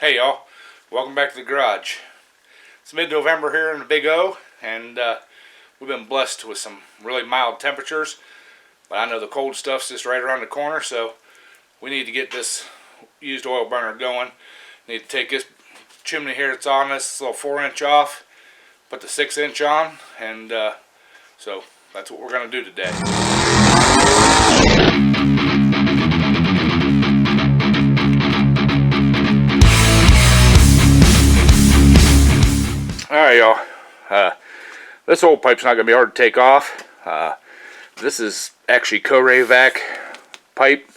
Hey y'all, welcome back to the garage. It's mid-November here in the Big O, and we've been blessed with some really mild temperatures, but I know the cold stuff's just right around the corner, so we need to get this used oil burner going. Need to take this chimney here that's on this little 4-inch off, put the 6-inch on, and so that's what we're going to do today. Alright y'all, this old pipe's not going to be hard to take off. This is actually Vac pipe,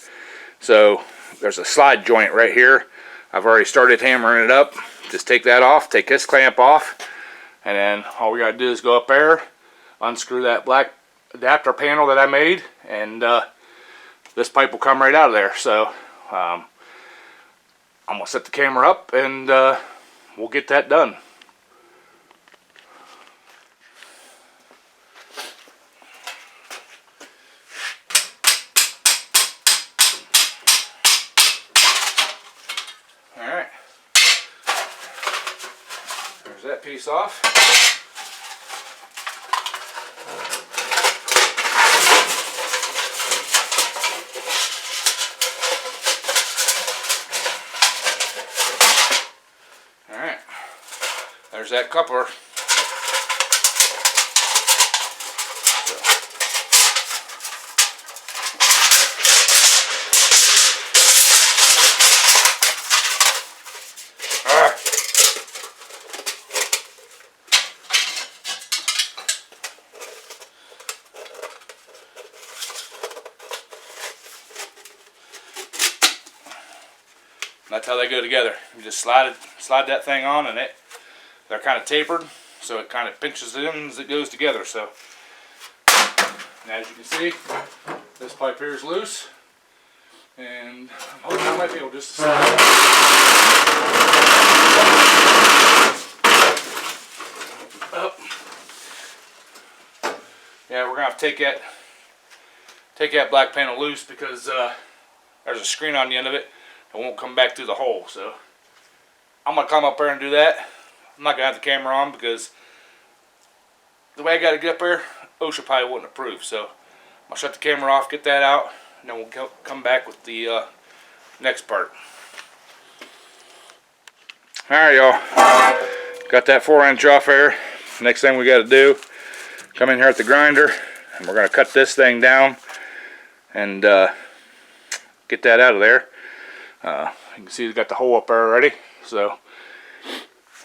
so there's a slide joint right here. I've already started hammering it up. Just take that off, take this clamp off, and then all we got to do is go up there, unscrew that black adapter panel that I made, and this pipe will come right out of there. So I'm going to set the camera up and we'll get that done. Alright, there's that piece off. Alright, there's that coupler. That's how they go together. You just slide that thing on, and they're kind of tapered, so it kind of pinches it in as it goes together. So, and as you can see, this pipe here is loose, and I'm hoping I might be able just to slide it. Oh. Yeah, we're gonna have to take that black panel loose because there's a screen on the end of it. It won't come back through the hole, so I'm going to come up there and do that. I'm not going to have the camera on because the way I got to get up there, OSHA probably wouldn't approve. So I'll shut the camera off, get that out, and then we'll come back with the next part. Alright y'all, got that 4-inch off there. Next thing we got to do, come in here at the grinder, and we're going to cut this thing down and get that out of there. You can see we got the hole up there already, so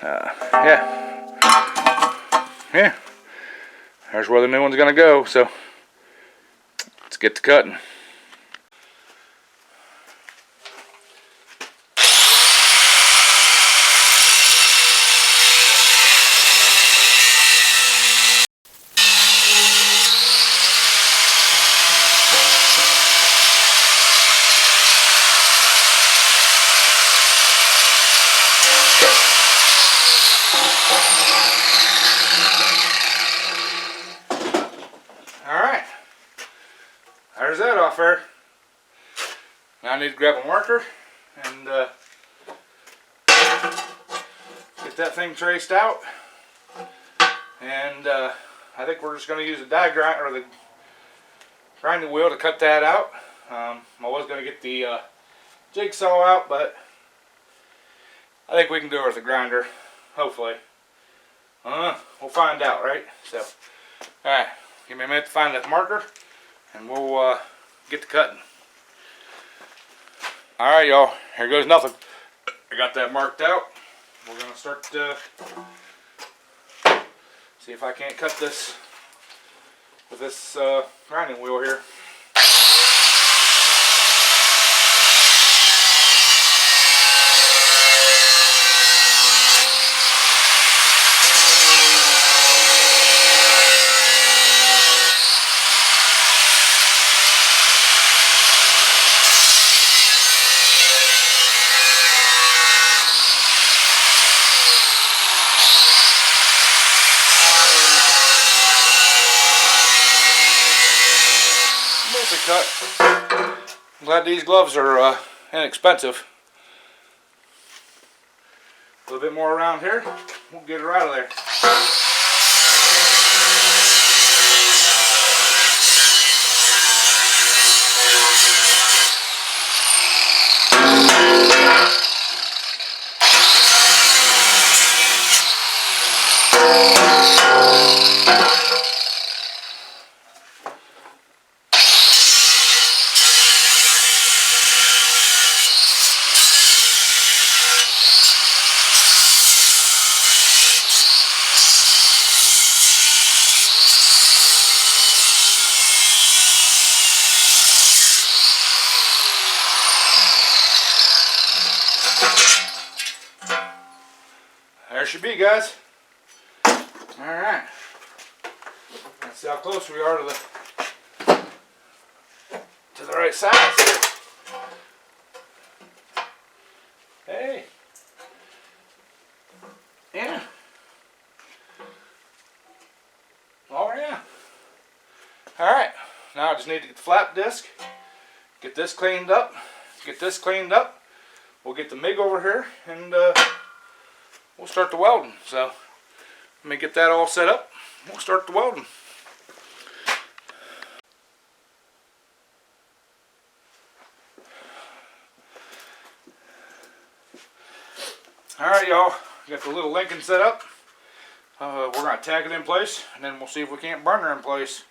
yeah, there's where the new one's gonna go. So let's get to cutting. Alright, there's that off there. Now I need to grab a marker and get that thing traced out. And I think we're just going to use a die grind or the grinding wheel to cut that out. I was going to get the jigsaw out, but I think we can do it with a grinder, hopefully. We'll find out, right? So, alright. Give me a minute to find that marker, and we'll get to cutting. Alright y'all, here goes nothing. I got that marked out. We're going to start see if I can't cut this with this grinding wheel here. Cut. I'm glad these gloves are inexpensive. A little bit more around here. We'll get her out of there. There she be, guys. Alright. Let's see how close we are to the right size here. Hey. Yeah. Oh yeah. Alright. Now I just need to get the flap disc. Get this cleaned up. Get this cleaned up. We'll get the MIG over here and we'll start the welding. So let me get that all set up. We'll start the welding. Alright, y'all. Got the little Lincoln set up. We're going to tack it in place and then we'll see if we can't burn her in place.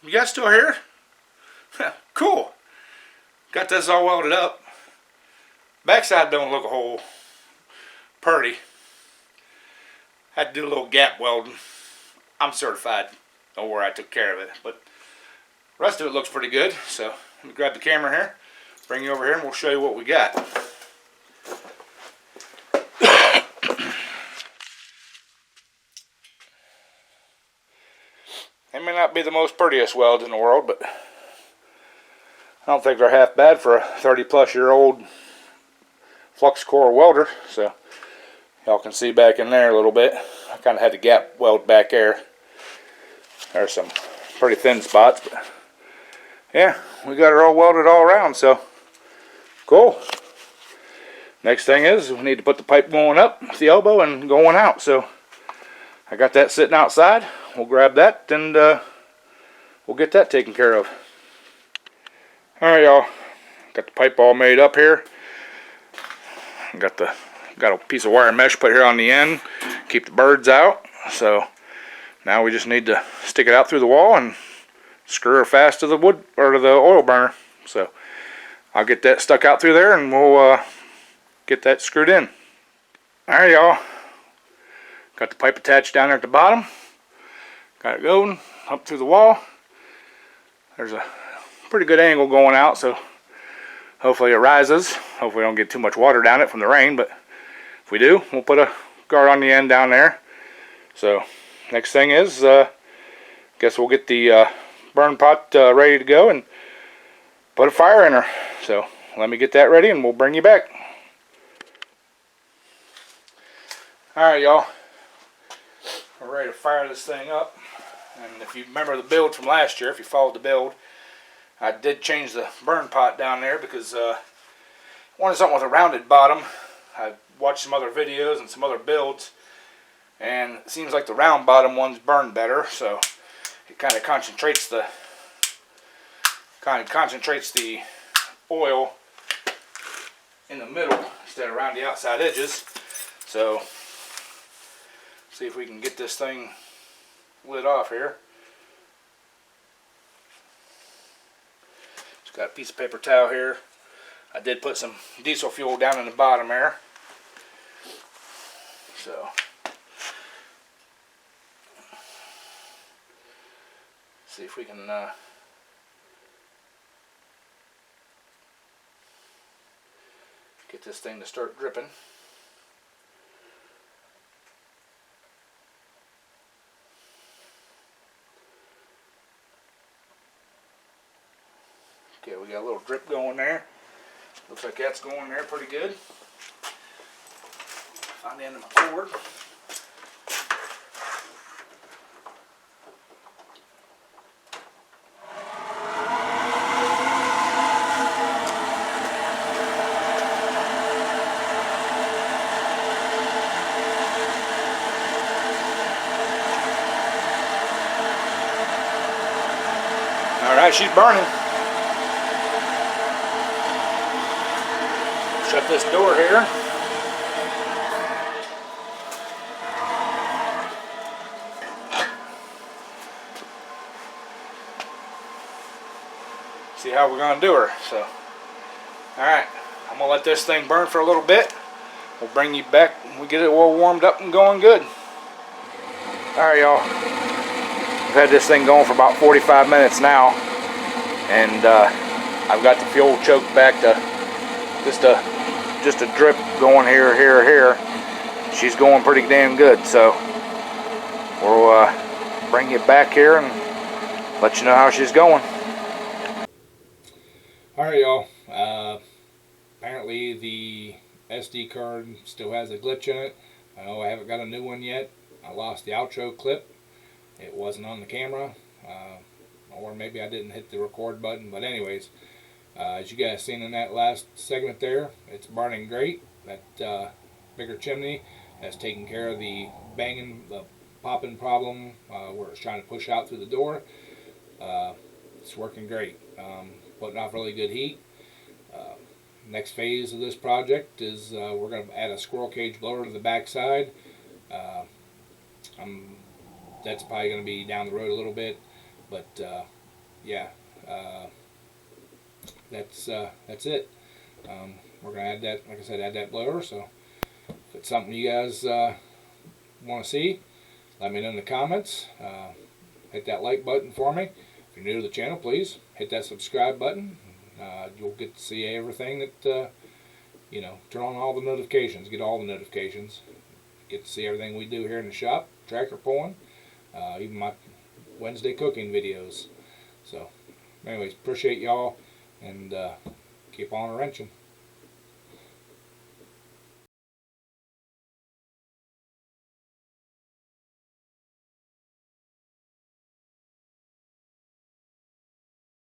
You guys still here? Cool. Got this all welded up. Backside don't look a whole purty. Had to do a little gap welding. I'm certified. Don't worry, I took care of it. But the rest of it looks pretty good. So let me grab the camera here, bring you over here, and we'll show you what we got. They may not be the most prettiest welds in the world, but I don't think they're half bad for a 30-plus-year-old flux core welder. So y'all can see back in there a little bit. I kind of had to gap weld back there. There's some pretty thin spots, but yeah, we got it all welded all around, so cool. Next thing is we need to put the pipe going up with the elbow and going out. So I got that sitting outside. We'll grab that and we'll get that taken care of. Alright, y'all, got the pipe all made up here. Got a piece of wire mesh put here on the end, keep the birds out. So now we just need to stick it out through the wall and screw her fast to the wood or to the oil burner. So I'll get that stuck out through there and we'll get that screwed in. Alright, y'all, got the pipe attached down there at the bottom. Got it going up through the wall. There's a pretty good angle going out, so hopefully it rises. Hopefully we don't get too much water down it from the rain, but if we do, we'll put a guard on the end down there. So next thing is, guess we'll get the burn pot ready to go and put a fire in her. So let me get that ready and we'll bring you back. Alright, y'all, we're ready to fire this thing up. And if you remember the build from last year, if you followed the build, I did change the burn pot down there because I wanted something with a rounded bottom. I watched some other videos and some other builds, and it seems like the round bottom ones burn better, so it kind of concentrates the oil in the middle instead of around the outside edges. So see if we can get this thing lit off here. Just got a piece of paper towel here. I did put some diesel fuel down in the bottom there. So see if we can get this thing to start dripping. Okay, we got a little drip going there. Looks like that's going there pretty good. Find the end of my cord. Alright, she's burning. Shut this door here. See how we're going to do her. So, alright, I'm going to let this thing burn for a little bit. We'll bring you back when we get it all warmed up and going good. Alright, y'all. I've had this thing going for about 45 minutes now. And I've got the fuel choked back to just a drip going here, here, here. She's going pretty damn good, so we'll bring you back here and let you know how she's going. Alright, y'all. Apparently the SD card still has a glitch in it. I know I haven't got a new one yet. I lost the outro clip. It wasn't on the camera. Or maybe I didn't hit the record button, but anyways, as you guys seen in that last segment there, it's burning great. That bigger chimney has taken care of the banging, the popping problem where it's trying to push out through the door. It's working great, putting off really good heat. Next phase of this project is we're going to add a squirrel cage blower to the back side. That's probably going to be down the road a little bit, but yeah, that's it. We're gonna add that, like I said, add that blower. So if it's something you guys want to see, let me know in the comments. Hit that like button for me. If you're new to the channel, please hit that subscribe button. You'll get to see everything that, turn on all the notifications, get all the notifications. Get to see everything we do here in the shop, tractor pulling, even my Wednesday cooking videos. So, anyways, appreciate y'all, and keep on wrenching.